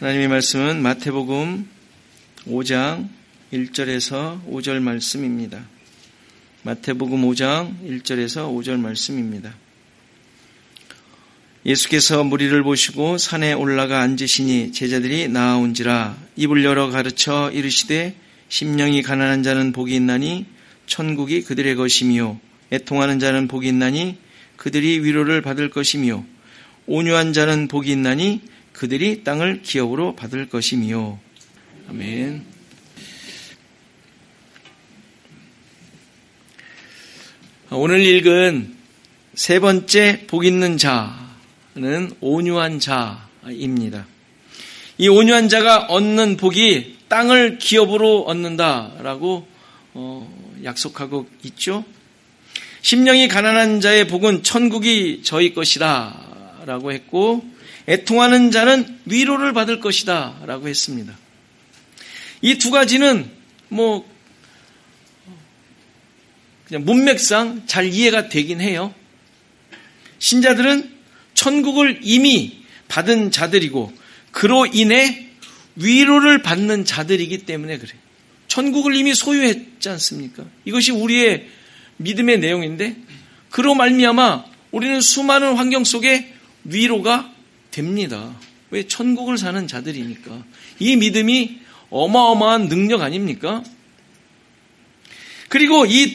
하나님의 말씀은 마태복음 5장 1절에서 5절 말씀입니다. 마태복음 5장 1절에서 5절 말씀입니다. 예수께서 무리를 보시고 산에 올라가 앉으시니 제자들이 나아온지라 입을 열어 가르쳐 이르시되 심령이 가난한 자는 복이 있나니 천국이 그들의 것이며 애통하는 자는 복이 있나니 그들이 위로를 받을 것이며 온유한 자는 복이 있나니 그들이 땅을 기업으로 받을 것이며. 아멘. 오늘 읽은 세 번째 복 있는 자는 온유한 자입니다. 이 온유한 자가 얻는 복이 땅을 기업으로 얻는다라고 약속하고 있죠. 심령이 가난한 자의 복은 천국이 저희 것이다 라고 했고, 애통하는 자는 위로를 받을 것이다 라고 했습니다. 이 두 가지는 그냥 문맥상 잘 이해가 되긴 해요. 신자들은 천국을 이미 받은 자들이고 그로 인해 위로를 받는 자들이기 때문에 그래요. 천국을 이미 소유했지 않습니까? 이것이 우리의 믿음의 내용인데, 그로 말미암아 우리는 수많은 환경 속에 위로가 됩니다. 왜? 천국을 사는 자들이니까. 이 믿음이 어마어마한 능력 아닙니까? 그리고 이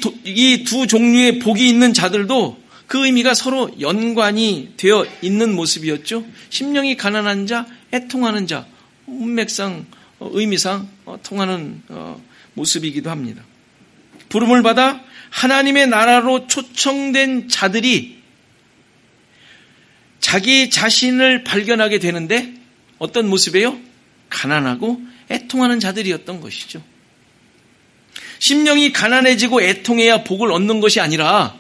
두 종류의 복이 있는 자들도 그 의미가 서로 연관이 되어 있는 모습이었죠. 심령이 가난한 자, 애통하는 자, 문맥상, 의미상 통하는 모습이기도 합니다. 부름을 받아 하나님의 나라로 초청된 자들이 자기 자신을 발견하게 되는데 어떤 모습이에요? 가난하고 애통하는 자들이었던 것이죠. 심령이 가난해지고 애통해야 복을 얻는 것이 아니라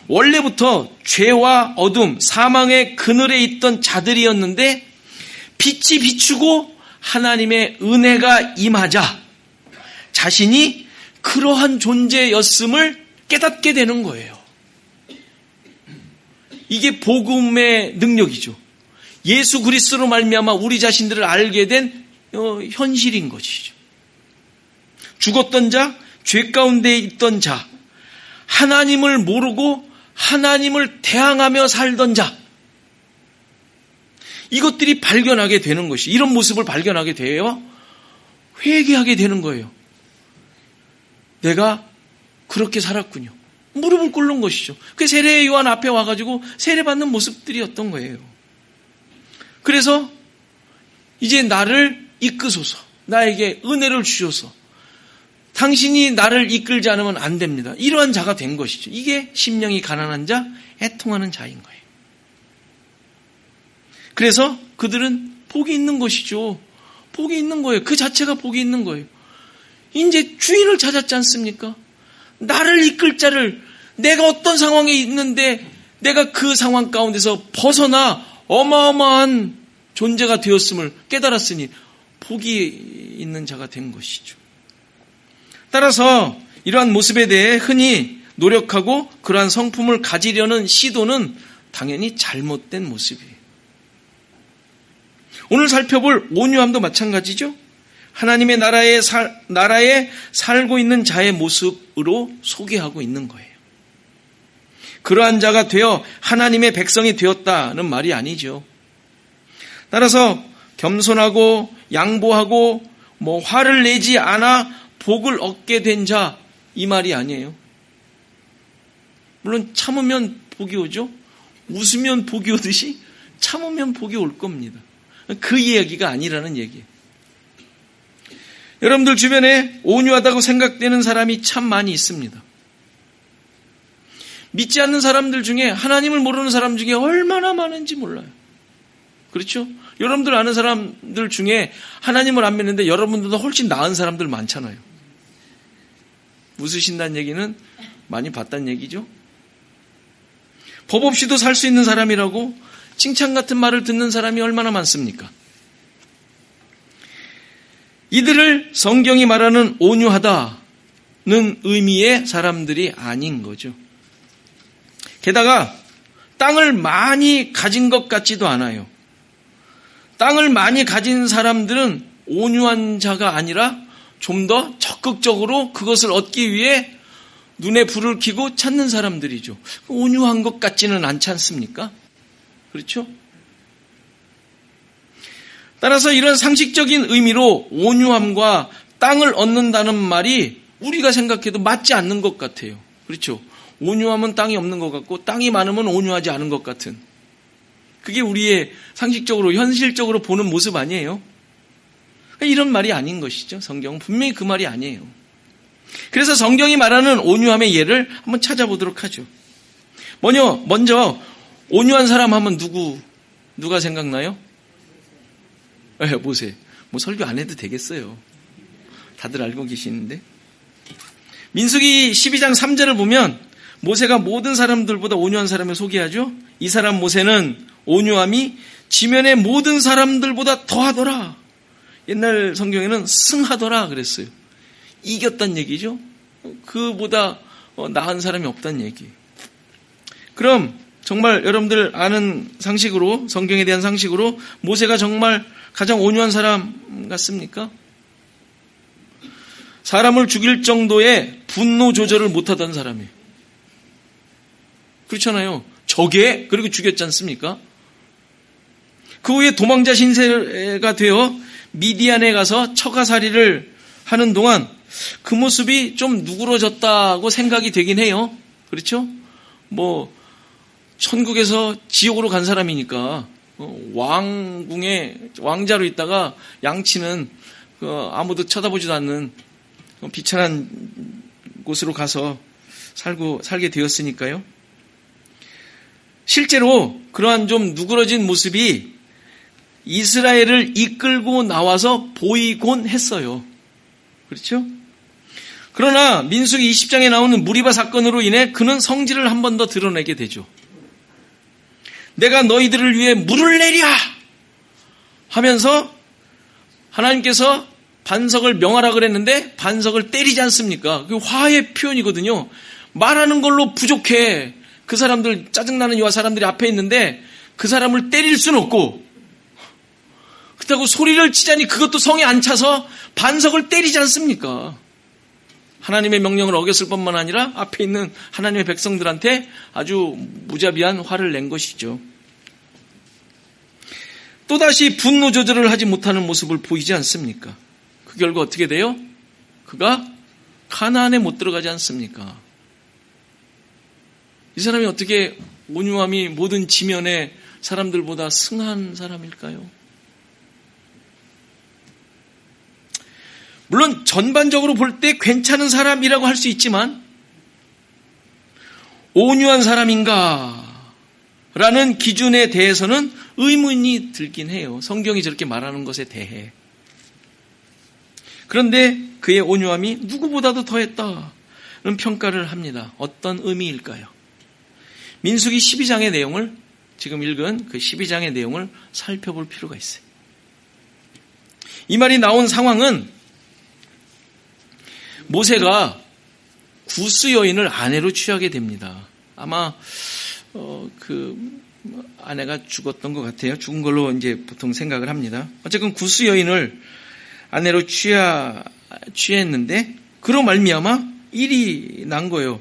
원래부터 죄와 어둠, 사망의 그늘에 있던 자들이었는데 빛이 비추고 하나님의 은혜가 임하자 자신이 그러한 존재였음을 깨닫게 되는 거예요. 이게 복음의 능력이죠. 예수 그리스도로 말미암아 우리 자신들을 알게 된 현실인 것이죠. 죽었던 자, 죄 가운데 있던 자, 하나님을 모르고 하나님을 대항하며 살던 자, 이것들이 발견하게 되는 것이, 이런 모습을 발견하게 되어 회개하게 되는 거예요. 내가 그렇게 살았군요. 무릎을 꿇는 것이죠. 그 세례 요한 앞에 와가지고 세례받는 모습들이었던 거예요. 그래서 이제 나를 이끄소서, 나에게 은혜를 주셔서 당신이 나를 이끌지 않으면 안 됩니다. 이러한 자가 된 것이죠. 이게 심령이 가난한 자, 애통하는 자인 거예요. 그래서 그들은 복이 있는 것이죠. 복이 있는 거예요. 그 자체가 복이 있는 거예요. 이제 주인을 찾았지 않습니까? 나를 이끌 자를, 내가 어떤 상황에 있는데 내가 그 상황 가운데서 벗어나 어마어마한 존재가 되었음을 깨달았으니 복이 있는 자가 된 것이죠. 따라서 이러한 모습에 대해 흔히 노력하고 그러한 성품을 가지려는 시도는 당연히 잘못된 모습이에요. 오늘 살펴볼 온유함도 마찬가지죠. 하나님의 나라에 살고 있는 자의 모습으로 소개하고 있는 거예요. 그러한 자가 되어 하나님의 백성이 되었다는 말이 아니죠. 따라서 겸손하고 양보하고 화를 내지 않아 복을 얻게 된 자, 이 말이 아니에요. 물론 참으면 복이 오죠. 웃으면 복이 오듯이 참으면 복이 올 겁니다. 그 이야기가 아니라는 얘기예요. 여러분들 주변에 온유하다고 생각되는 사람이 참 많이 있습니다. 믿지 않는 사람들 중에, 하나님을 모르는 사람 중에 얼마나 많은지 몰라요. 그렇죠? 여러분들 아는 사람들 중에 하나님을 안 믿는데 여러분들도 훨씬 나은 사람들 많잖아요. 웃으신다는 얘기는 많이 봤다는 얘기죠. 법 없이도 살 수 있는 사람이라고 칭찬 같은 말을 듣는 사람이 얼마나 많습니까? 이들을 성경이 말하는 온유하다는 의미의 사람들이 아닌 거죠. 게다가 땅을 많이 가진 것 같지도 않아요. 땅을 많이 가진 사람들은 온유한 자가 아니라 좀 더 적극적으로 그것을 얻기 위해 눈에 불을 켜고 찾는 사람들이죠. 온유한 것 같지는 않지 않습니까? 그렇죠? 따라서 이런 상식적인 의미로 온유함과 땅을 얻는다는 말이 우리가 생각해도 맞지 않는 것 같아요. 그렇죠? 온유하면 땅이 없는 것 같고 땅이 많으면 온유하지 않은 것 같은. 그게 우리의 상식적으로 현실적으로 보는 모습 아니에요? 이런 말이 아닌 것이죠. 성경은 분명히 그 말이 아니에요. 그래서 성경이 말하는 온유함의 예를 한번 찾아보도록 하죠. 먼저 온유한 사람 하면 누가 생각나요? 모세. 뭐 설교 안 해도 되겠어요. 다들 알고 계시는데. 민수기 12장 3절을 보면 모세가 모든 사람들보다 온유한 사람을 소개하죠. 이 사람 모세는 온유함이 지면의 모든 사람들보다 더하더라. 옛날 성경에는 승하더라 그랬어요. 이겼단 얘기죠. 그보다 나은 사람이 없단 얘기. 그럼 정말 여러분들 아는 상식으로, 성경에 대한 상식으로 모세가 정말 가장 온유한 사람 같습니까? 사람을 죽일 정도의 분노 조절을 못하던 사람이에요. 그렇잖아요. 적에 그리고 죽였지 않습니까? 그 후에 도망자 신세가 되어 미디안에 가서 처가살이를 하는 동안 그 모습이 좀 누그러졌다고 생각이 되긴 해요. 그렇죠? 천국에서 지옥으로 간 사람이니까 왕자로 있다가 양치는 아무도 쳐다보지도 않는 비천한 곳으로 가서 살게 되었으니까요. 실제로 그러한 좀 누그러진 모습이 이스라엘을 이끌고 나와서 보이곤 했어요. 그렇죠? 그러나 민수기 20장에 나오는 무리바 사건으로 인해 그는 성질을 한 번 더 드러내게 되죠. 내가 너희들을 위해 물을 내랴 하면서 하나님께서 반석을 명하라 그랬는데 반석을 때리지 않습니까? 그게 화의 표현이거든요. 말하는 걸로 부족해. 그 사람들, 짜증나는 여호와 사람들이 앞에 있는데 그 사람을 때릴 수는 없고, 그렇다고 소리를 치자니 그것도 성에 안 차서 반석을 때리지 않습니까? 하나님의 명령을 어겼을 뿐만 아니라 앞에 있는 하나님의 백성들한테 아주 무자비한 화를 낸 것이죠. 또다시 분노 조절을 하지 못하는 모습을 보이지 않습니까? 그 결과 어떻게 돼요? 그가 가나안에 못 들어가지 않습니까? 이 사람이 어떻게 온유함이 모든 지면의 사람들보다 승한 사람일까요? 물론 전반적으로 볼 때 괜찮은 사람이라고 할 수 있지만 온유한 사람인가? 라는 기준에 대해서는 의문이 들긴 해요. 성경이 저렇게 말하는 것에 대해. 그런데 그의 온유함이 누구보다도 더했다는 평가를 합니다. 어떤 의미일까요? 민수기 12장의 내용을, 지금 읽은 그 12장의 내용을 살펴볼 필요가 있어요. 이 말이 나온 상황은 모세가 구스 여인을 아내로 취하게 됩니다. 아마 그 아내가 죽었던 것 같아요. 죽은 걸로 이제 보통 생각을 합니다. 어쨌든 구스 여인을 아내로 취했는데 그로 말미암아 일이 난 거예요.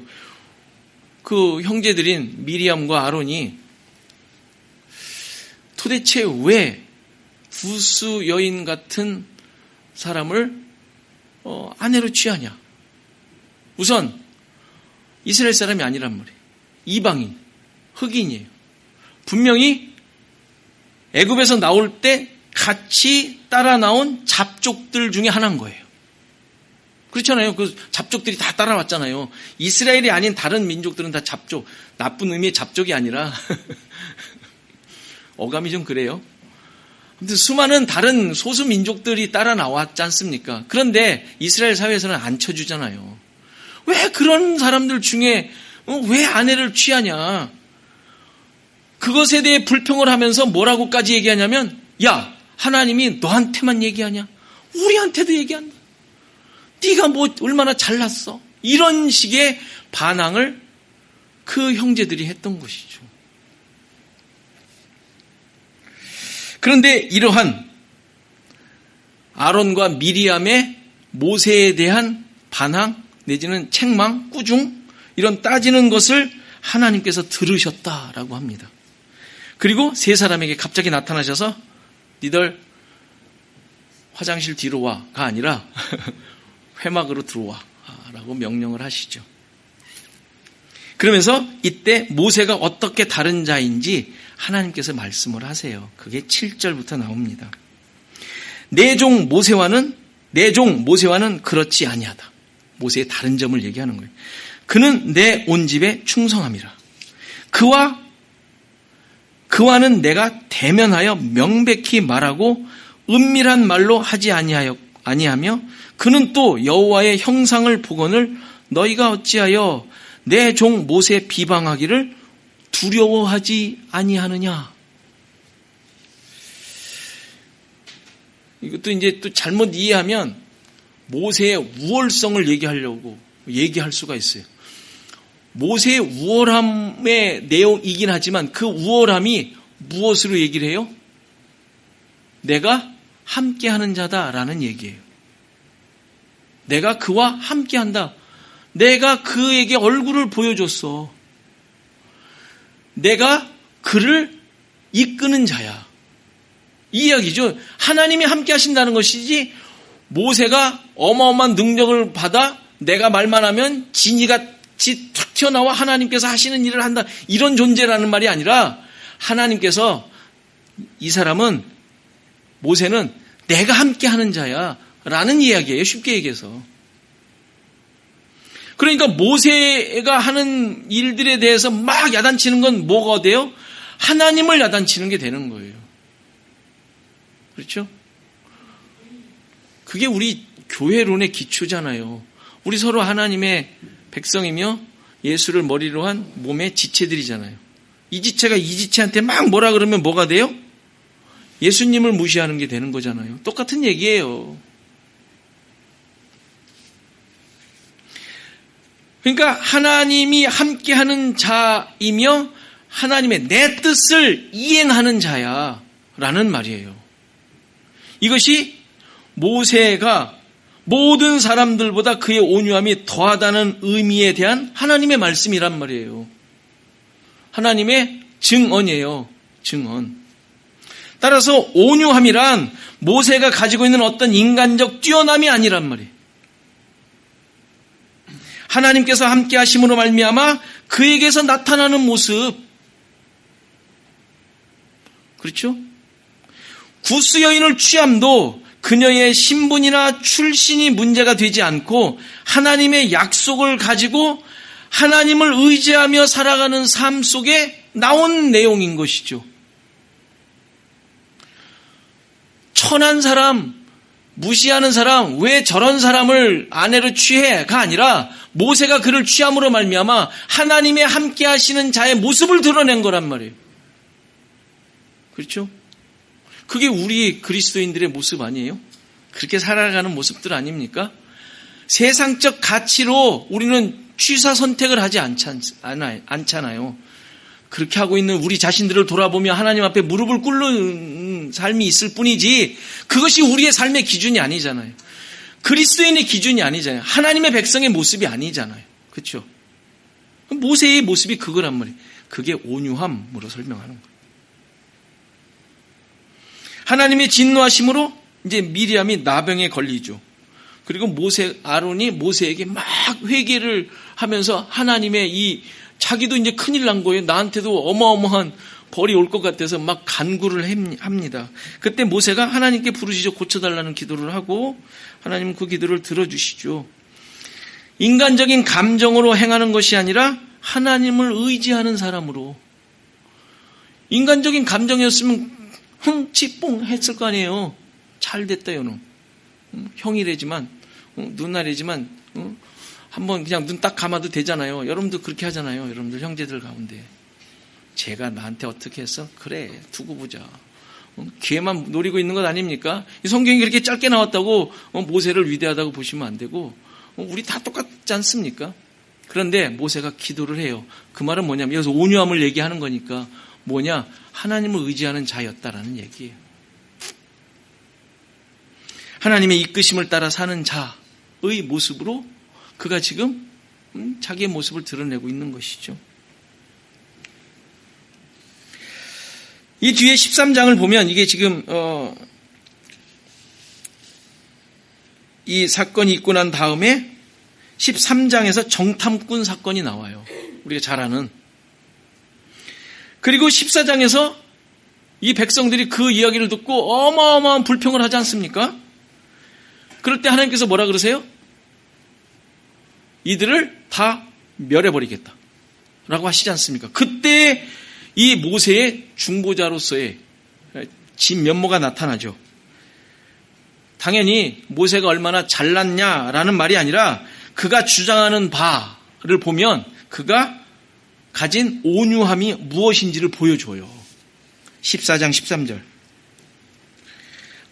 그 형제들인 미리암과 아론이 도대체 왜 구스 여인 같은 사람을 아내로 취하냐? 우선 이스라엘 사람이 아니란 말이에요. 이방인, 흑인이에요. 분명히 애굽에서 나올 때 같이 따라 나온 잡족들 중에 하나인 거예요. 그렇잖아요. 그 잡족들이 다 따라왔잖아요. 이스라엘이 아닌 다른 민족들은 다 잡족, 나쁜 의미의 잡족이 아니라 어감이 좀 그래요. 아무튼 수많은 다른 소수 민족들이 따라 나왔지 않습니까? 그런데 이스라엘 사회에서는 안 쳐주잖아요. 왜 그런 사람들 중에 왜 아내를 취하냐? 그것에 대해 불평을 하면서 뭐라고까지 얘기하냐면, 야, 하나님이 너한테만 얘기하냐? 우리한테도 얘기한다. 네가 뭐 얼마나 잘났어? 이런 식의 반항을 그 형제들이 했던 것이죠. 그런데 이러한 아론과 미리암의 모세에 대한 반항 내지는 책망, 꾸중 이런 따지는 것을 하나님께서 들으셨다라고 합니다. 그리고 세 사람에게 갑자기 나타나셔서 니들 화장실 뒤로 와가 아니라 회막으로 들어와 라고 명령을 하시죠. 그러면서 이때 모세가 어떻게 다른 자인지 하나님께서 말씀을 하세요. 그게 7절부터 나옵니다. 내 종 모세와는 그렇지 아니하다. 모세의 다른 점을 얘기하는 거예요. 그는 내 온 집에 충성함이라. 그와는 내가 대면하여 명백히 말하고 은밀한 말로 하지 아니하며 그는 또 여호와의 형상을 보거늘 너희가 어찌하여 내 종 모세 비방하기를 두려워하지 아니하느냐. 이것도 이제 또 잘못 이해하면 모세의 우월성을 얘기할 수가 있어요. 모세의 우월함의 내용이긴 하지만 그 우월함이 무엇으로 얘기를 해요? 내가 함께하는 자다라는 얘기예요. 내가 그와 함께한다. 내가 그에게 얼굴을 보여줬어. 내가 그를 이끄는 자야. 이 이야기죠. 하나님이 함께 하신다는 것이지 모세가 어마어마한 능력을 받아 내가 말만 하면 진이같이 툭 튀어나와 하나님께서 하시는 일을 한다. 이런 존재라는 말이 아니라 하나님께서 이 사람은 모세는 내가 함께 하는 자야 라는 이야기예요. 쉽게 얘기해서. 그러니까 모세가 하는 일들에 대해서 막 야단치는 건 뭐가 돼요? 하나님을 야단치는 게 되는 거예요. 그렇죠? 그게 우리 교회론의 기초잖아요. 우리 서로 하나님의 백성이며 예수를 머리로 한 몸의 지체들이잖아요. 이 지체가 이 지체한테 막 뭐라 그러면 뭐가 돼요? 예수님을 무시하는 게 되는 거잖아요. 똑같은 얘기예요. 그러니까 하나님이 함께하는 자이며 하나님의 내 뜻을 이행하는 자야라는 말이에요. 이것이 모세가 모든 사람들보다 그의 온유함이 더하다는 의미에 대한 하나님의 말씀이란 말이에요. 하나님의 증언이에요. 증언. 따라서 온유함이란 모세가 가지고 있는 어떤 인간적 뛰어남이 아니란 말이에요. 하나님께서 함께 하심으로 말미암아 그에게서 나타나는 모습. 그렇죠? 구스 여인을 취함도 그녀의 신분이나 출신이 문제가 되지 않고 하나님의 약속을 가지고 하나님을 의지하며 살아가는 삶 속에 나온 내용인 것이죠. 천한 사람, 무시하는 사람, 왜 저런 사람을 아내로 취해가 아니라 모세가 그를 취함으로 말미암아 하나님의 함께 하시는 자의 모습을 드러낸 거란 말이에요. 그렇죠? 그게 우리 그리스도인들의 모습 아니에요? 그렇게 살아가는 모습들 아닙니까? 세상적 가치로 우리는 취사 선택을 하지 않잖아요. 그렇게 하고 있는 우리 자신들을 돌아보며 하나님 앞에 무릎을 꿇는 삶이 있을 뿐이지 그것이 우리의 삶의 기준이 아니잖아요. 그리스도인의 기준이 아니잖아요. 하나님의 백성의 모습이 아니잖아요. 그렇죠? 모세의 모습이 그거란 말이에요. 그게 온유함으로 설명하는 거예요. 하나님의 진노하심으로 이제 미리암이 나병에 걸리죠. 그리고 아론이 모세에게 막 회개를 하면서 하나님의 자기도 이제 큰일 난 거예요. 나한테도 어마어마한 벌이 올 것 같아서 막 간구를 합니다. 그때 모세가 하나님께 부르짖어 고쳐달라는 기도를 하고 하나님은 그 기도를 들어주시죠. 인간적인 감정으로 행하는 것이 아니라 하나님을 의지하는 사람으로. 인간적인 감정이었으면 흥치뽕 했을 거 아니에요. 잘 됐다 요놈. 형이래지만 누나래지만 한번 그냥 눈 딱 감아도 되잖아요. 여러분도 그렇게 하잖아요. 여러분들 형제들 가운데. 쟤가 나한테 어떻게 했어? 그래 두고 보자. 기회만 노리고 있는 것 아닙니까? 이 성경이 그렇게 짧게 나왔다고 모세를 위대하다고 보시면 안 되고 우리 다 똑같지 않습니까? 그런데 모세가 기도를 해요. 그 말은 뭐냐면 여기서 온유함을 얘기하는 거니까 뭐냐? 하나님을 의지하는 자였다라는 얘기예요. 하나님의 이끄심을 따라 사는 자의 모습으로 그가 지금 자기의 모습을 드러내고 있는 것이죠. 이 뒤에 13장을 보면 이게 지금 이 사건이 있고 난 다음에 13장에서 정탐꾼 사건이 나와요. 우리가 잘 아는. 그리고 14장에서 이 백성들이 그 이야기를 듣고 어마어마한 불평을 하지 않습니까? 그럴 때 하나님께서 뭐라 그러세요? 이들을 다 멸해버리겠다 라고 하시지 않습니까? 그때 이 모세의 중보자로서의 진면모가 나타나죠. 당연히 모세가 얼마나 잘났냐라는 말이 아니라 그가 주장하는 바를 보면 그가 가진 온유함이 무엇인지를 보여줘요. 14장 13절.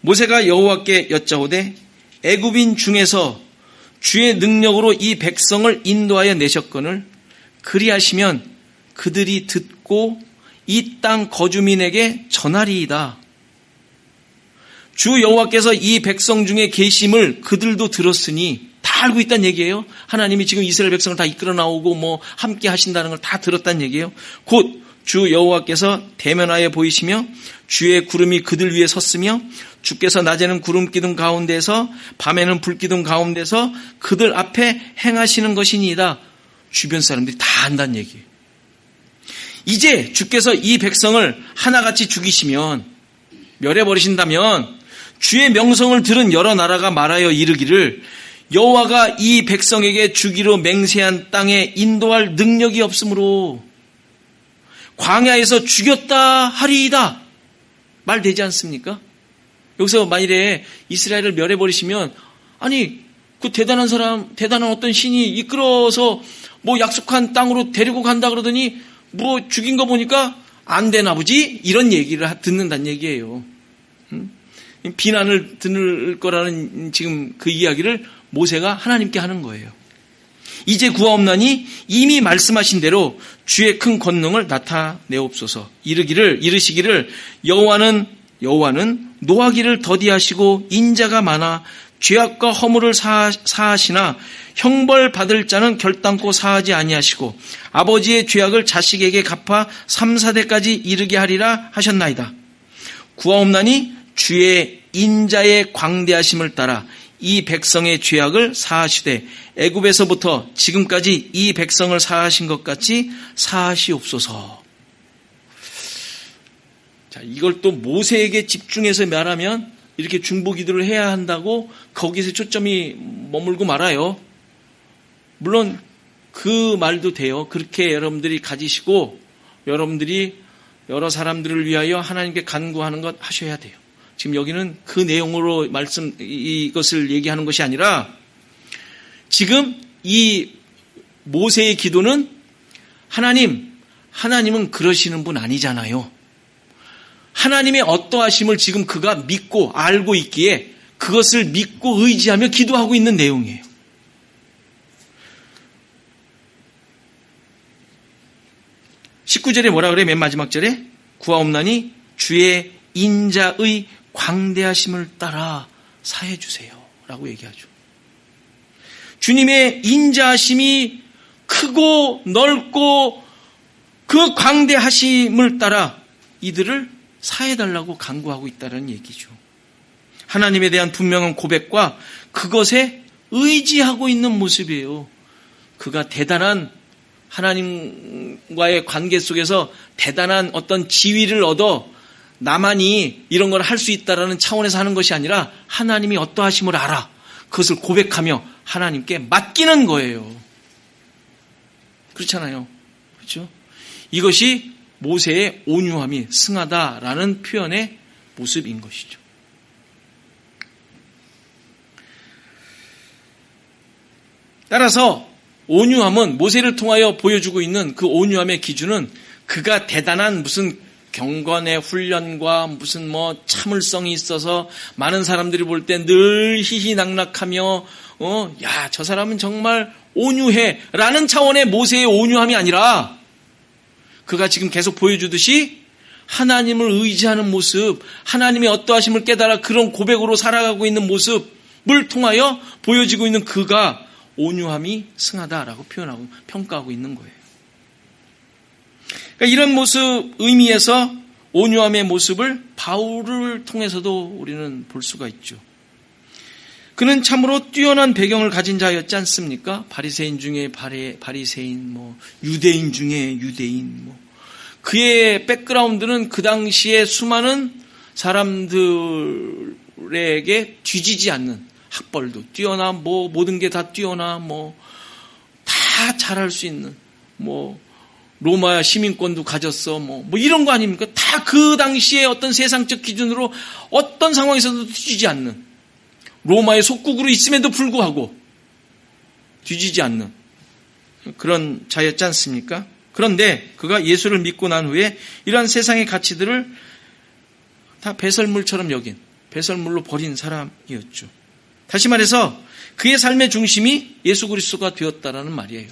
모세가 여호와께 여짜오되 애굽인 중에서 주의 능력으로 이 백성을 인도하여 내셨거늘 그리하시면 그들이 듣고 이 땅 거주민에게 전하리이다. 주 여호와께서 이 백성 중에 계심을 그들도 들었으니 다 알고 있다는 얘기예요. 하나님이 지금 이스라엘 백성을 다 이끌어 나오고 함께 하신다는 걸 다 들었다는 얘기예요. 곧 주 여호와께서 대면하여 보이시며 주의 구름이 그들 위에 섰으며 주께서 낮에는 구름 기둥 가운데서 밤에는 불 기둥 가운데서 그들 앞에 행하시는 것이니이다. 주변 사람들이 다 안다는 얘기예요. 이제 주께서 이 백성을 하나같이 죽이시면 멸해버리신다면 주의 명성을 들은 여러 나라가 말하여 이르기를 여호와가 이 백성에게 주기로 맹세한 땅에 인도할 능력이 없으므로 광야에서 죽였다 하리이다. 말 되지 않습니까? 여기서 만일에 이스라엘을 멸해버리시면 아니 그 대단한 사람, 대단한 어떤 신이 이끌어서 약속한 땅으로 데리고 간다 그러더니 죽인 거 보니까 안 되나 보지? 이런 얘기를 듣는다는 얘기예요. 비난을 들을 거라는 지금 그 이야기를 모세가 하나님께 하는 거예요. 이제 구하옵나니 이미 말씀하신 대로 주의 큰 권능을 나타내옵소서. 이르시기를 여호와는 노하기를 더디하시고 인자가 많아 죄악과 허물을 사하시나 형벌 받을 자는 결단코 사하지 아니하시고 아버지의 죄악을 자식에게 갚아 3, 4대까지 이르게 하리라 하셨나이다. 구하옵나니 주의 인자의 광대하심을 따라 이 백성의 죄악을 사하시되 애굽에서부터 지금까지 이 백성을 사하신 것 같이 사하시옵소서. 자, 이걸 또 모세에게 집중해서 말하면 이렇게 중보기도를 해야 한다고 거기서 초점이 머물고 말아요. 물론 그 말도 돼요. 그렇게 여러분들이 가지시고 여러분들이 여러 사람들을 위하여 하나님께 간구하는 것 하셔야 돼요. 지금 여기는 그 내용으로 이것을 얘기하는 것이 아니라 지금 이 모세의 기도는 하나님은 그러시는 분 아니잖아요. 하나님의 어떠하심을 지금 그가 믿고 알고 있기에 그것을 믿고 의지하며 기도하고 있는 내용이에요. (19절에) 뭐라 그래? 맨 마지막 절에 구하옵나니 주의 인자의 광대하심을 따라 사해 주세요 라고 얘기하죠. 주님의 인자하심이 크고 넓고 그 광대하심을 따라 이들을 사해달라고 간구하고 있다는 얘기죠. 하나님에 대한 분명한 고백과 그것에 의지하고 있는 모습이에요. 그가 대단한 하나님과의 관계 속에서 대단한 어떤 지위를 얻어 나만이 이런 걸 할 수 있다라는 차원에서 하는 것이 아니라 하나님이 어떠하심을 알아. 그것을 고백하며 하나님께 맡기는 거예요. 그렇잖아요. 그렇죠? 이것이 모세의 온유함이 승하다라는 표현의 모습인 것이죠. 따라서 온유함은 모세를 통하여 보여주고 있는 그 온유함의 기준은 그가 대단한 무슨 경건의 훈련과 무슨 참을성이 있어서 많은 사람들이 볼 때 늘 희희낙낙하며 야, 저 사람은 정말 온유해 라는 차원의 모세의 온유함이 아니라 그가 지금 계속 보여주듯이 하나님을 의지하는 모습, 하나님의 어떠하심을 깨달아 그런 고백으로 살아가고 있는 모습을 통하여 보여지고 있는 그가 온유함이 승하다라고 표현하고 평가하고 있는 거예요. 그러니까 이런 모습 의미에서 온유함의 모습을 바울을 통해서도 우리는 볼 수가 있죠. 그는 참으로 뛰어난 배경을 가진 자였지 않습니까? 바리새인 중에 바리새인, 유대인 중에 유대인, 그의 백그라운드는 그 당시에 수많은 사람들에게 뒤지지 않는, 학벌도 뛰어나, 모든 게 다 뛰어나, 다 잘할 수 있는, 로마 시민권도 가졌어, 이런 거 아닙니까? 다 그 당시에 어떤 세상적 기준으로 어떤 상황에서도 뒤지지 않는, 로마의 속국으로 있음에도 불구하고 뒤지지 않는 그런 자였지 않습니까? 그런데 그가 예수를 믿고 난 후에 이러한 세상의 가치들을 다 배설물처럼 여긴, 배설물로 버린 사람이었죠. 다시 말해서 그의 삶의 중심이 예수 그리스도가 되었다라는 말이에요.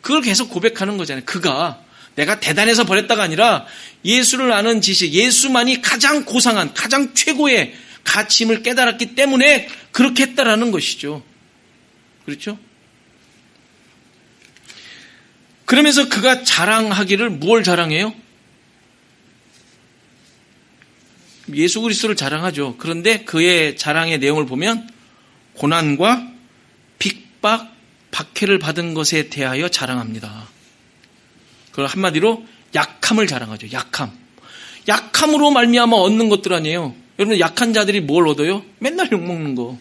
그걸 계속 고백하는 거잖아요. 그가 내가 대단해서 버렸다가 아니라 예수를 아는 지식, 예수만이 가장 고상한, 가장 최고의 가치임을 깨달았기 때문에 그렇게 했다라는 것이죠. 그렇죠? 그러면서 그가 자랑하기를 무엇을 자랑해요? 예수 그리스도를 자랑하죠. 그런데 그의 자랑의 내용을 보면 고난과 핍박, 박해를 받은 것에 대하여 자랑합니다. 그걸 한마디로 약함을 자랑하죠. 약함으로 말미암아 얻는 것들 아니에요. 여러분, 약한 자들이 뭘 얻어요? 맨날 욕먹는 거.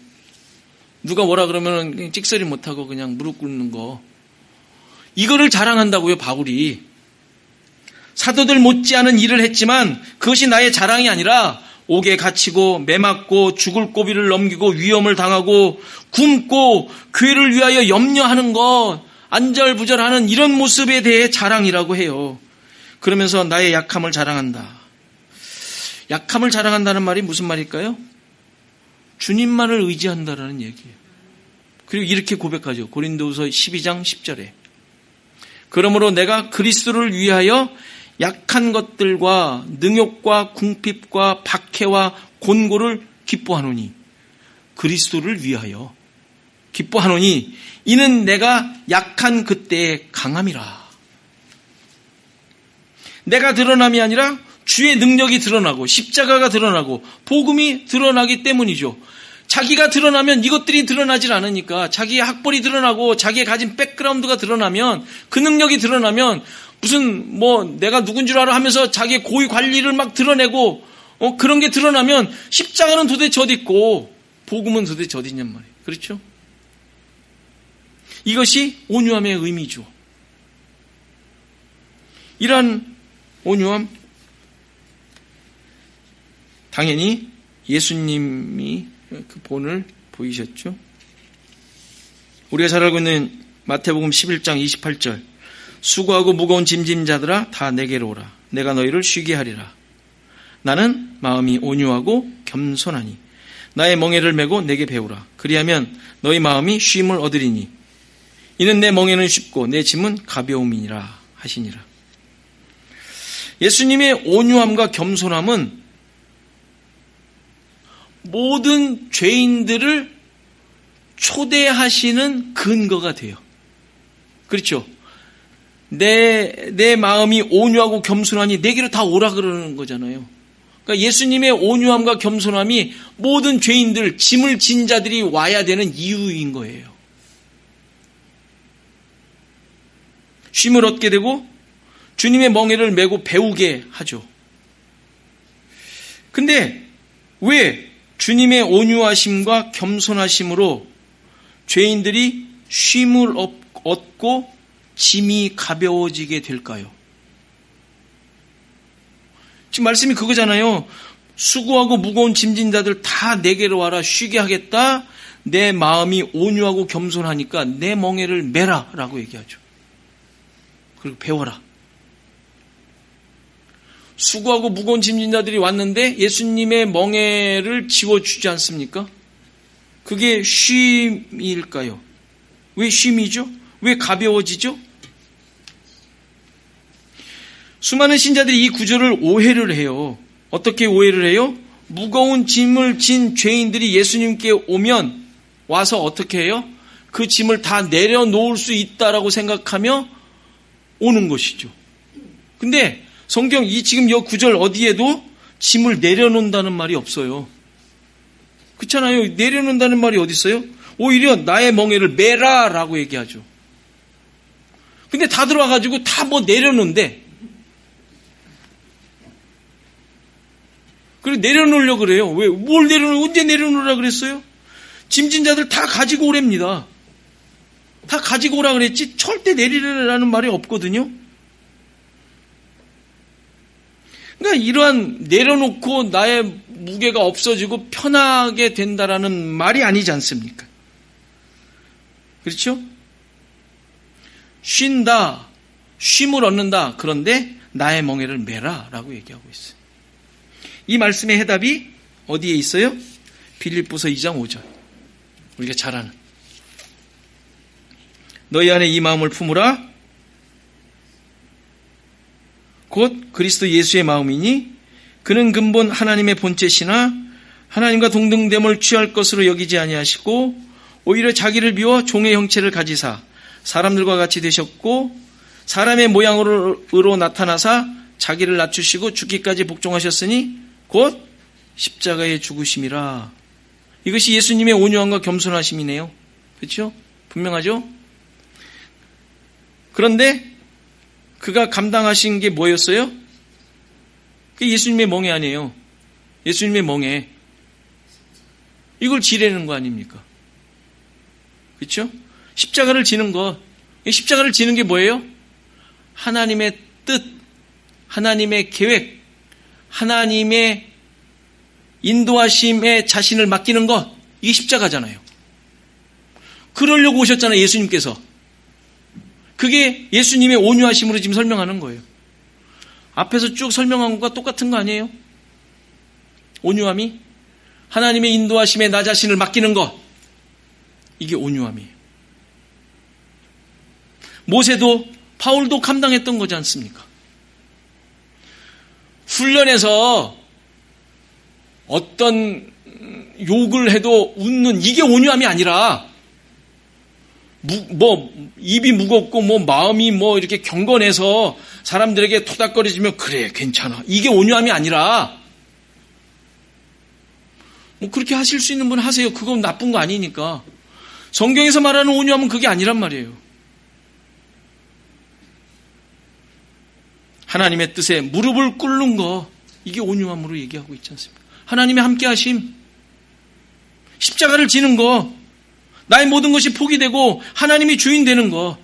누가 뭐라 그러면 그냥 찍소리 못하고 그냥 무릎 꿇는 거. 이거를 자랑한다고요, 바울이. 사도들 못지않은 일을 했지만 그것이 나의 자랑이 아니라 옥에 갇히고 매맞고 죽을 고비를 넘기고 위험을 당하고 굶고 교회를 위하여 염려하는 것, 안절부절하는 이런 모습에 대해 자랑이라고 해요. 그러면서 나의 약함을 자랑한다. 약함을 자랑한다는 말이 무슨 말일까요? 주님만을 의지한다라는 얘기예요. 그리고 이렇게 고백하죠. 고린도후서 12장 10절에. 그러므로 내가 그리스도를 위하여 약한 것들과 능욕과 궁핍과 박해와 곤고를 기뻐하노니, 그리스도를 위하여 기뻐하노니 이는 내가 약한 그때의 강함이라. 내가 드러남이 아니라 주의 능력이 드러나고 십자가가 드러나고 복음이 드러나기 때문이죠. 자기가 드러나면 이것들이 드러나질 않으니까, 자기의 학벌이 드러나고 자기의 가진 백그라운드가 드러나면, 그 능력이 드러나면 무슨 내가 누군 줄 알아 하면서 자기의 고위 관리를 막 드러내고 그런 게 드러나면 십자가는 도대체 어디 있고 복음은 도대체 어디 있냔 말이에요. 그렇죠? 이것이 온유함의 의미죠. 이러한 온유함, 당연히 예수님이 그 본을 보이셨죠. 우리가 잘 알고 있는 마태복음 11장 28절, 수고하고 무거운 짐진 자들아 다 내게로 오라. 내가 너희를 쉬게 하리라. 나는 마음이 온유하고 겸손하니 나의 멍에를 메고 내게 배우라. 그리하면 너희 마음이 쉼을 얻으리니 이는 내 멍에는 쉽고 내 짐은 가벼움이니라 하시니라. 예수님의 온유함과 겸손함은 모든 죄인들을 초대하시는 근거가 돼요. 그렇죠? 내 마음이 온유하고 겸손하니 내게로 다 오라 그러는 거잖아요. 그러니까 예수님의 온유함과 겸손함이 모든 죄인들, 짐을 진 자들이 와야 되는 이유인 거예요. 쉼을 얻게 되고 주님의 멍에를 메고 배우게 하죠. 근데 왜 주님의 온유하심과 겸손하심으로 죄인들이 쉼을 얻고 짐이 가벼워지게 될까요? 지금 말씀이 그거잖아요. 수고하고 무거운 짐진 자들 다 내게로 와라, 쉬게 하겠다. 내 마음이 온유하고 겸손하니까 내 멍에를 메라 라고 얘기하죠. 그리고 배워라. 수고하고 무거운 짐진 자들이 왔는데 예수님의 멍에를 지워주지 않습니까? 그게 쉼일까요? 왜 쉼이죠? 왜 가벼워지죠? 수많은 신자들이 이 구절을 오해를 해요. 어떻게 오해를 해요? 무거운 짐을 진 죄인들이 예수님께 오면 와서 어떻게 해요? 그 짐을 다 내려놓을 수 있다라고 생각하며 오는 것이죠. 근데 성경 지금 이 구절 어디에도 짐을 내려놓는다는 말이 없어요. 그렇잖아요. 내려놓는다는 말이 어디 있어요? 오히려 나의 멍에를 메라라고 얘기하죠. 근데 다 들어와가지고 다 뭐 내려놓는데, 그리고 내려놓으려고 그래요. 왜? 뭘 언제 내려놓으라 그랬어요? 짐진자들 다 가지고 오랍니다. 다 가지고 오라 그랬지 절대 내리라는 말이 없거든요. 그러니까 이러한 내려놓고 나의 무게가 없어지고 편하게 된다라는 말이 아니지 않습니까? 그렇죠? 쉰다, 쉼을 얻는다. 그런데 나의 멍에를 메라라고 얘기하고 있어요. 이 말씀의 해답이 어디에 있어요? 빌립보서 2장 5절. 우리가 잘 아는. 너희 안에 이 마음을 품으라. 곧 그리스도 예수의 마음이니 그는 근본 하나님의 본체시나 하나님과 동등됨을 취할 것으로 여기지 아니하시고 오히려 자기를 비워 종의 형체를 가지사 사람들과 같이 되셨고 사람의 모양으로 나타나사 자기를 낮추시고 죽기까지 복종하셨으니 곧 십자가의 죽으심이라. 이것이 예수님의 온유함과 겸손하심이네요. 그렇죠? 분명하죠? 그런데 그가 감당하신 게 뭐였어요? 그게 예수님의 멍에 아니에요. 예수님의 멍에. 이걸 지내는 거 아닙니까? 그렇죠? 십자가를 지는 것. 십자가를 지는 게 뭐예요? 하나님의 뜻, 하나님의 계획, 하나님의 인도하심에 자신을 맡기는 것. 이게 십자가잖아요. 그러려고 오셨잖아요, 예수님께서. 그게 예수님의 온유하심으로 지금 설명하는 거예요. 앞에서 쭉 설명한 것과 똑같은 거 아니에요? 온유함이 하나님의 인도하심에 나 자신을 맡기는 것. 이게 온유함이에요. 모세도 바울도 감당했던 거지 않습니까? 훈련에서 어떤 욕을 해도 웃는 이게 온유함이 아니라 입이 무겁고 마음이 이렇게 경건해서 사람들에게 토닥거리지면 그래 괜찮아 이게 온유함이 아니라 그렇게 하실 수 있는 분 하세요. 그건 나쁜 거 아니니까. 성경에서 말하는 온유함은 그게 아니란 말이에요. 하나님의 뜻에 무릎을 꿇는 거 이게 온유함으로 얘기하고 있지 않습니까? 하나님의 함께하심, 십자가를 지는 거, 나의 모든 것이 포기되고 하나님이 주인 되는 거.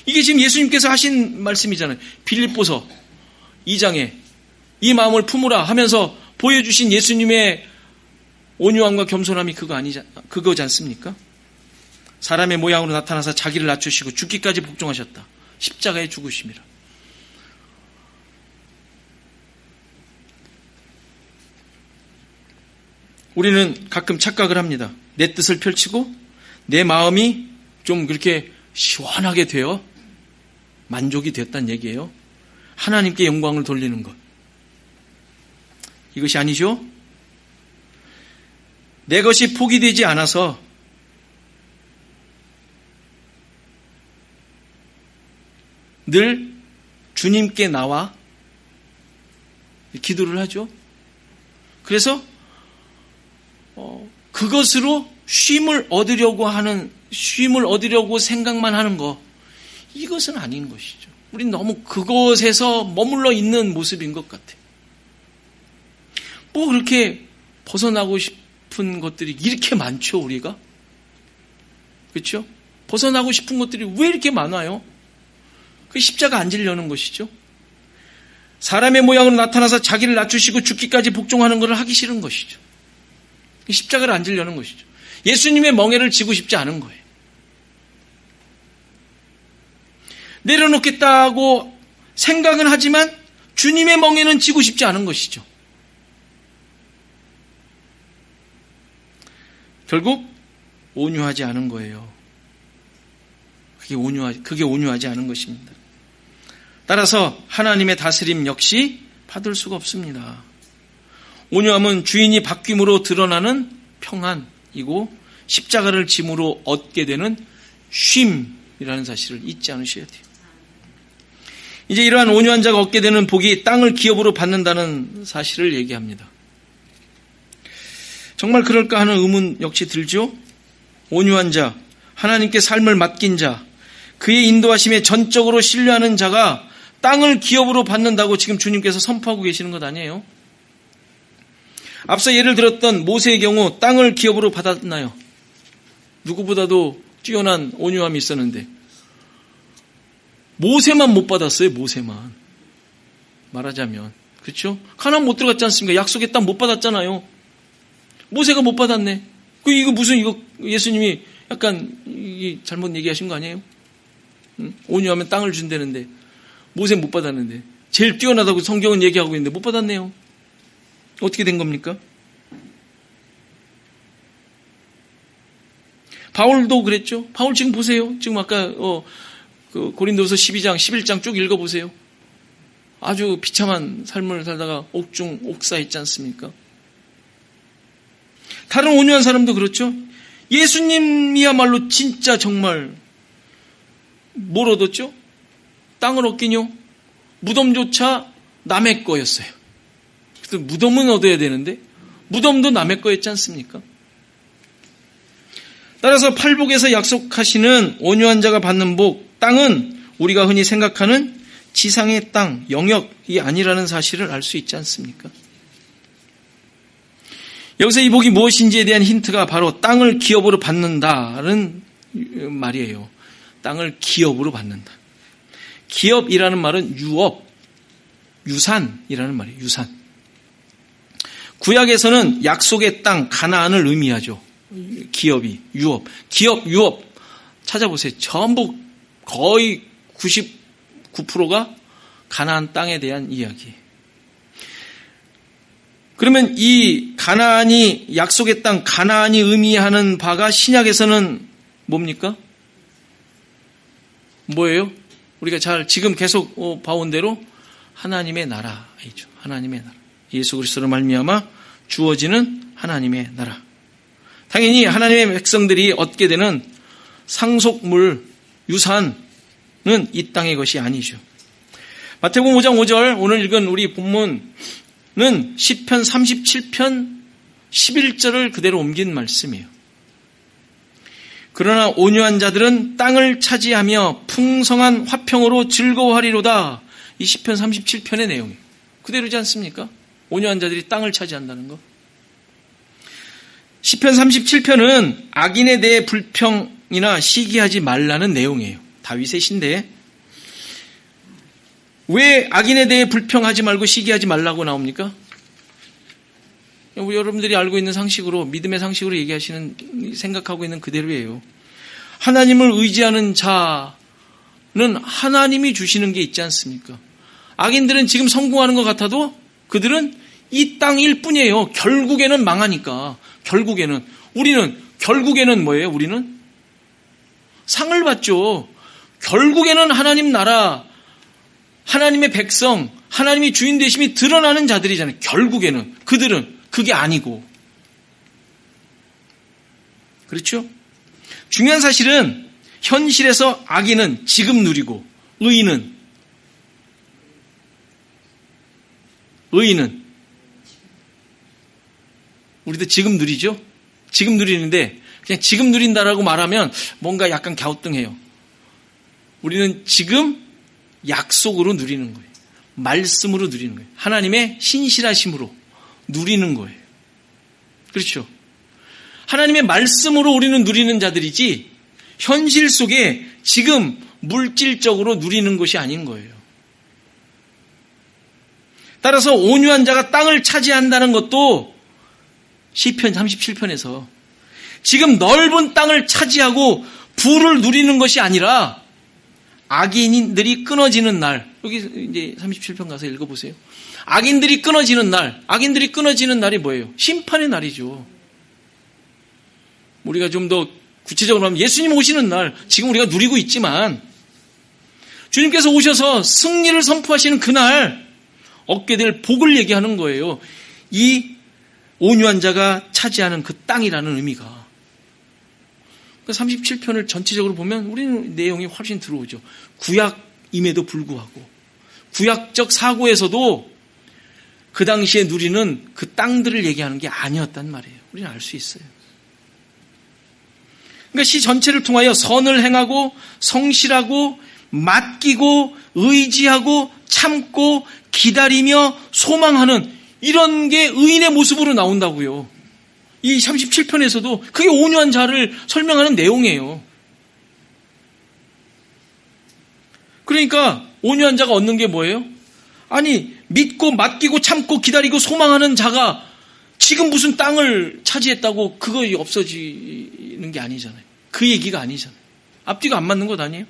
이게 지금 예수님께서 하신 말씀이잖아요. 빌립보서 2장에 이 마음을 품으라 하면서 보여주신 예수님의 온유함과 겸손함이 그거지 않습니까? 사람의 모양으로 나타나서 자기를 낮추시고 죽기까지 복종하셨다. 십자가의 죽으심이라. 우리는 가끔 착각을 합니다. 내 뜻을 펼치고 내 마음이 좀 그렇게 시원하게 되어 만족이 됐다는 얘기예요. 하나님께 영광을 돌리는 것. 이것이 아니죠. 내 것이 포기되지 않아서 늘 주님께 나와 기도를 하죠. 그래서 그것으로 쉼을 얻으려고 생각만 하는 거, 이것은 아닌 것이죠. 우린 너무 그것에서 머물러 있는 모습인 것 같아요. 그렇게 벗어나고 싶은 것들이 이렇게 많죠, 우리가? 그렇죠? 벗어나고 싶은 것들이 왜 이렇게 많아요? 그 십자가 안 지려는 것이죠. 사람의 모양으로 나타나서 자기를 낮추시고 죽기까지 복종하는 것을 하기 싫은 것이죠. 십자가를 안 지려는 것이죠. 예수님의 멍에를 지고 싶지 않은 거예요. 내려놓겠다고 생각은 하지만 주님의 멍에는 지고 싶지 않은 것이죠. 결국 온유하지 않은 거예요. 그게 온유하지 않은 것입니다. 따라서 하나님의 다스림 역시 받을 수가 없습니다. 온유함은 주인이 바뀜으로 드러나는 평안이고 십자가를 짐으로 얻게 되는 쉼이라는 사실을 잊지 않으셔야 돼요. 이제 이러한 온유한 자가 얻게 되는 복이 땅을 기업으로 받는다는 사실을 얘기합니다. 정말 그럴까 하는 의문 역시 들죠? 온유한 자, 하나님께 삶을 맡긴 자, 그의 인도하심에 전적으로 신뢰하는 자가 땅을 기업으로 받는다고 지금 주님께서 선포하고 계시는 것 아니에요? 앞서 예를 들었던 모세의 경우 땅을 기업으로 받았나요? 누구보다도 뛰어난 온유함이 있었는데 모세만 못 받았어요. 모세만. 말하자면. 그렇죠? 가나안 못 들어갔지 않습니까? 약속의 땅 못 받았잖아요. 모세가 못 받았네. 이거 무슨 이거 예수님이 약간 잘못 얘기하신 거 아니에요? 응? 온유하면 땅을 준다는데 모세 못 받았는데 제일 뛰어나다고 성경은 얘기하고 있는데 못 받았네요. 어떻게 된 겁니까? 바울도 그랬죠. 바울 지금 보세요. 지금 아까 고린도서 12장, 11장 쭉 읽어보세요. 아주 비참한 삶을 살다가 옥중 옥사했지 않습니까? 다른 온유한 사람도 그렇죠. 예수님이야말로 진짜 정말 뭘 얻었죠? 땅을 얻긴요. 무덤조차 남의 거였어요. 그래서 무덤은 얻어야 되는데 무덤도 남의 거였지 않습니까? 따라서 팔복에서 약속하시는 온유한 자가 받는 복, 땅은 우리가 흔히 생각하는 지상의 땅, 영역이 아니라는 사실을 알 수 있지 않습니까? 여기서 이 복이 무엇인지에 대한 힌트가 바로 땅을 기업으로 받는다는 말이에요. 땅을 기업으로 받는다. 기업이라는 말은 유업, 유산이라는 말이에요. 유산. 구약에서는 약속의 땅, 가나안을 의미하죠. 기업이, 유업. 기업, 유업. 찾아보세요. 전부 거의 99%가 가나안 땅에 대한 이야기. 그러면 이 가나안이, 약속의 땅, 가나안이 의미하는 바가 신약에서는 뭡니까? 뭐예요? 우리가 지금 계속 봐온 대로 하나님의 나라이죠. 하나님의 나라. 예수 그리스도로 말미암아 주어지는 하나님의 나라. 당연히 하나님의 백성들이 얻게 되는 상속물, 유산은 이 땅의 것이 아니죠. 마태복음 5장 5절 오늘 읽은 우리 본문은 시편 37편 11절을 그대로 옮긴 말씀이에요. 그러나 온유한 자들은 땅을 차지하며 풍성한 화평으로 즐거워하리로다. 이 시편 37편의 내용이에요. 그대로지 않습니까? 온유한 자들이 땅을 차지한다는 거. 시편 37편은 악인에 대해 불평이나 시기하지 말라는 내용이에요. 다윗의 시인데 왜 악인에 대해 불평하지 말고 시기하지 말라고 나옵니까? 우리 여러분들이 알고 있는 상식으로, 믿음의 상식으로 생각하고 있는 그대로예요. 하나님을 의지하는 자는 하나님이 주시는 게 있지 않습니까? 악인들은 지금 성공하는 것 같아도 그들은 이 땅일 뿐이에요. 결국에는 망하니까. 우리는 결국에는 뭐예요? 우리는 상을 받죠. 결국에는 하나님 나라, 하나님의 백성, 하나님이 주인 되심이 드러나는 자들이잖아요. 결국에는. 그들은 그게 아니고. 그렇죠? 중요한 사실은 현실에서 악인은 지금 누리고 의인은 우리도 지금 누리죠? 지금 누리는데 그냥 지금 누린다라고 말하면 뭔가 약간 갸우뚱해요. 우리는 지금 약속으로 누리는 거예요. 말씀으로 누리는 거예요. 하나님의 신실하심으로 누리는 거예요. 그렇죠? 하나님의 말씀으로 우리는 누리는 자들이지 현실 속에 지금 물질적으로 누리는 것이 아닌 거예요. 따라서 온유한 자가 땅을 차지한다는 것도 시편 37편에서 지금 넓은 땅을 차지하고 부를 누리는 것이 아니라 악인들이 끊어지는 날, 여기 이제 37편 가서 읽어보세요. 악인들이 끊어지는 날이 뭐예요? 심판의 날이죠. 우리가 좀 더 구체적으로 하면 예수님 오시는 날, 지금 우리가 누리고 있지만 주님께서 오셔서 승리를 선포하시는 그날 얻게 될 복을 얘기하는 거예요. 이 온유한 자가 차지하는 그 땅이라는 의미가. 37편을 전체적으로 보면 우리는 내용이 훨씬 들어오죠. 구약임에도 불구하고 구약적 사고에서도 그 당시에 누리는 그 땅들을 얘기하는 게 아니었단 말이에요. 우리는 알 수 있어요. 그러니까 시 전체를 통하여 선을 행하고 성실하고 맡기고 의지하고 참고 기다리며 소망하는 이런 게 의인의 모습으로 나온다고요. 이 37편에서도 그게 온유한 자를 설명하는 내용이에요. 그러니까 온유한 자가 얻는 게 뭐예요? 아니, 믿고 맡기고 참고 기다리고 소망하는 자가 지금 무슨 땅을 차지했다고 그거 없어지는 게 아니잖아요. 그 얘기가 아니잖아요. 앞뒤가 안 맞는 것 아니에요?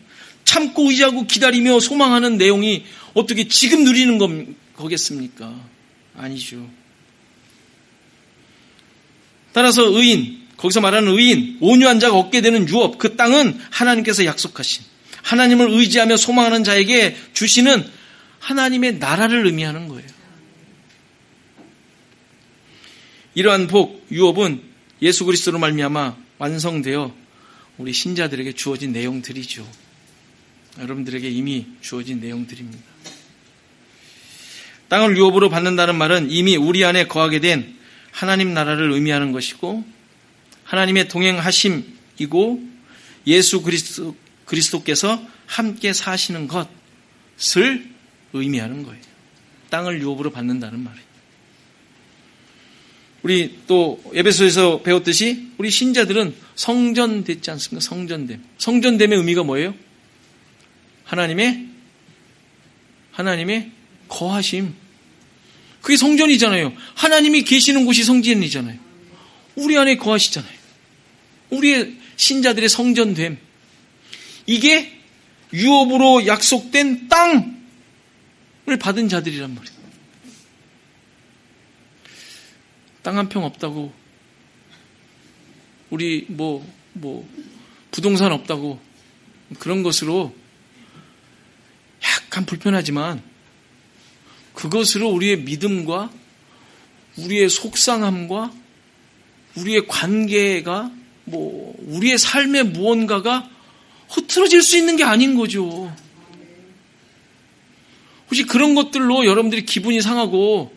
참고 의지하고 기다리며 소망하는 내용이 어떻게 지금 누리는 거겠습니까? 아니죠. 따라서 의인, 거기서 말하는 의인, 온유한 자가 얻게 되는 유업, 그 땅은 하나님께서 약속하신, 하나님을 의지하며 소망하는 자에게 주시는 하나님의 나라를 의미하는 거예요. 이러한 복, 유업은 예수 그리스도로 말미암아 완성되어 우리 신자들에게 주어진 내용들이죠. 여러분들에게 이미 주어진 내용들입니다. 땅을 유업으로 받는다는 말은 이미 우리 안에 거하게 된 하나님 나라를 의미하는 것이고 하나님의 동행하심이고 예수 그리스도께서 함께 사시는 것을 의미하는 거예요. 땅을 유업으로 받는다는 말이에요. 우리 또 에베소에서 배웠듯이 우리 신자들은 성전됐지 않습니까? 성전됨. 성전됨의 의미가 뭐예요? 하나님의 거하심. 그게 성전이잖아요. 하나님이 계시는 곳이 성전이잖아요. 우리 안에 거하시잖아요. 우리의 신자들의 성전됨. 이게 유업으로 약속된 땅을 받은 자들이란 말이에요. 땅 한 평 없다고, 우리 부동산 없다고 그런 것으로 약간 불편하지만 그것으로 우리의 믿음과 우리의 속상함과 우리의 관계가 우리의 삶의 무언가가 흐트러질 수 있는 게 아닌 거죠. 혹시 그런 것들로 여러분들이 기분이 상하고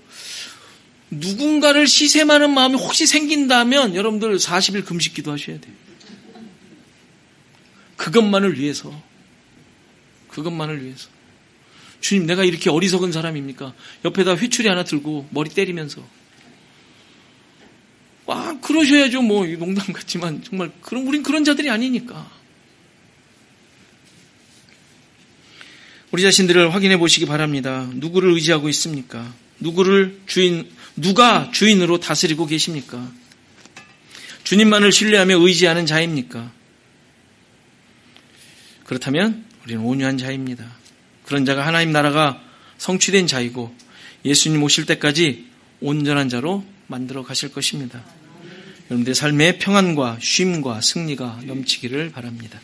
누군가를 시샘하는 마음이 혹시 생긴다면 여러분들 40일 금식 기도하셔야 돼요. 그것만을 위해서. 주님, 내가 이렇게 어리석은 사람입니까? 옆에다 회초리 하나 들고 머리 때리면서. 그러셔야죠. 농담 같지만 정말 우린 그런 자들이 아니니까. 우리 자신들을 확인해 보시기 바랍니다. 누구를 의지하고 있습니까? 누가 주인으로 다스리고 계십니까? 주님만을 신뢰하며 의지하는 자입니까? 그렇다면 우리는 온유한 자입니다. 그런 자가 하나님 나라가 성취된 자이고 예수님 오실 때까지 온전한 자로 만들어 가실 것입니다. 여러분들의 삶에 평안과 쉼과 승리가 넘치기를 바랍니다.